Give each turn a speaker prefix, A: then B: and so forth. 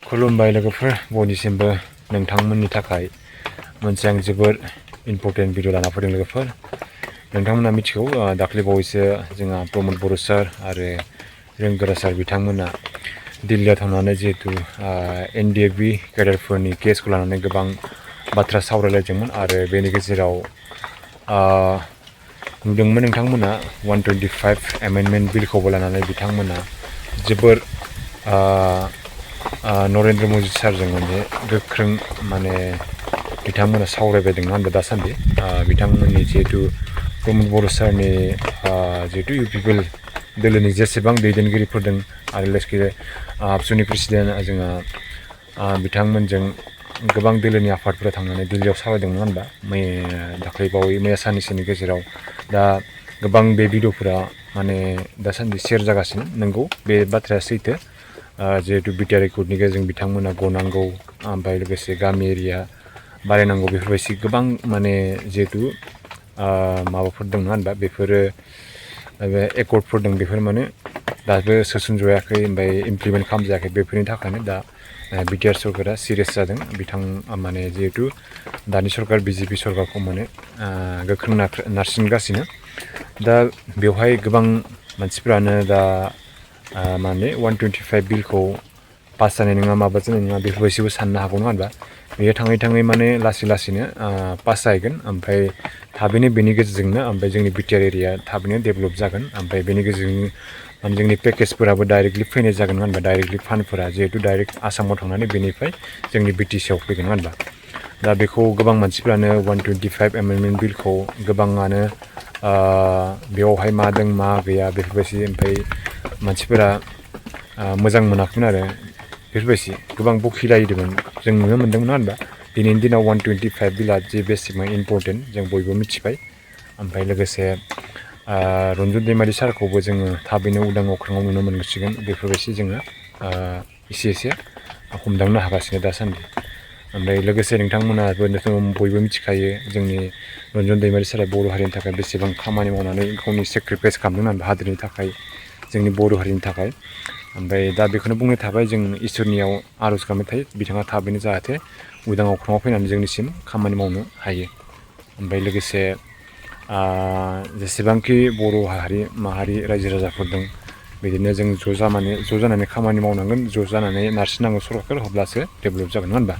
A: खुलुमबाय लोगोफोर बयनिसिमबो नोंथांमोननि थाखाय मोनसे आं जोबोर इम्पर्टेन्ट भिडिअ लाना फैदों लोगोफोर। नोंथांमोना मिथिगौ दाख्लै बावैसो जोंहा प्रमद बर' सार आरो रोंगोरा सार बिथांमोना दिल्लीयाव थांनानै जिहेतु एनडिएफबि केडारफोरनि केसखौ लानानै गोबां बाथ्रा सावरायलायदोंमोन आरो बेनि गेजेराव नुदोंमोन नोंथांमोना 125 एमेन्डमेन्ट बिलखौबो लानानै बिथांमोना जोबोर नरेन्द्र मदि सारजों मोनसे गोख्रों माने बिथांमोना सावरायबायदों होनबा दासान्दि बिथांमोननि जिहेतु प्रमद बर' सारनि जिहेतु इउ पिपल दोलोनि जेसेबां दैदेनगिरिफोर दं आरो लोगोसे आबसुनि प्रेसिडेन्ट जोंहा बिथांमोनजों गोबां दोलोनि आफादफोरा थांनानै दिल्लीयाव सावरायदोंमोन होनबा दाख्लै बावै मैया साननैसोनि गेजेराव दा गोबां बे भिडिअफोरा माने दासान्दि शेयार जागासिनो। नंगौ बे बाथ्राया सैथो। जिहेतु बिटिआर एकर्डनि गेजेरजों बिथांमोना गनांगौ ओमफ्राय लोगोसे गामि एरिया बारायनांगौ बेफोरबायदि गोबां माने जिहेतु माबाफोर दङ होनबा बेफोरो एकर्डफोर दं बेफोर माने दाबो सोसनजायाखै ओमफ्राय इमप्लिमेन्ट खालामजायाखै बेफोरनि थाखायनो दा बिटिआर सरकारा सिरियास जादों बिथां माने जिहेतु दानि सरकार बिजेपि सरकारखौ माने गोख्रों नारसिनगासिनो। दा बेवहाय गोबां मानसिफ्रानो दा माने 125 बिलखौ पास जानाय नङा माबा जानाय नङा बेफोरबायदिबो साननो हागौ नङा होनबा बेयो थाङै थाङै माने लासैनो पास जाहैगोन ओमफ्राय थाबैनो बेनि गेजेरजोंनो ओमफ्राय जोंनि बिटिआर एरिया थाबैनो डेभेलप जागोन ओमफ्राय बेनि गेजेरजों माने जोंनि पेकेजफोराबो डाइरेक्टलि फैनाय जागोन होनबा डाइरेक्टलि फान्डफोरा जिहेतु डाइरेक्ट आसामाव थांनानै बेनिफ्राय जोंनि बिटिसिआव फैगोन होनबा दा बेखौ गोबां मानसिफ्रानो 125 एमेन्डमेन्ट बिलखौ गोबाङानो बेवहाय मा दं मा गैया बेफोरबायदि ओमफ्राय मानसिफोरा मोजां मोनाखैमोन आरो बेफोरबायदि गोबां बखिलायदोंमोन जों नुनो मोन्दोंमोन होनबा दिनैनि दिनाव 125 बिला जे बेसेबां इम्पर्टेन्ट जों बयबो मिथिबाय ओमफ्राय लोगोसे रन्जन दैमारि सारखौबो जोङो थाबैनो उदां अख्राङाव नुनो मोनसिगोन बेफोरबायदि जोङो एसे हमदांनो हागासिनो दासान्दि। ओमफ्राय लोगोसे नोंथांमोनाबो बयबो मिथिखायो जोंनि रन्जन दैमारि सारा बर' हारिनि थाखाय बेसेबां खामानि मावनानै गावनि सेक्रिफाइस खालामदों होनबा हादोरनि थाखाय जोंनि बर' हारिनि थाखाय। ओमफ्राय दा बेखौनो बुंनो थाबाय जों इसोरनियाव आर'ज गाबनाय थायो बिथाङा थाबैनो जाहाथे उदां अख्राङाव फैनानै जोंनिसिम खामानि मावनो हायो। ओमफ्राय लोगोसे जेसेबांखि बर' माहारि रायजो राजाफोर दं बिदिनो जों ज' जानानै खामानि मावनांगोन ज' जानानै नारसिननांगोन सरकारखौ अब्लासो डेभेलप जागोन होनबा।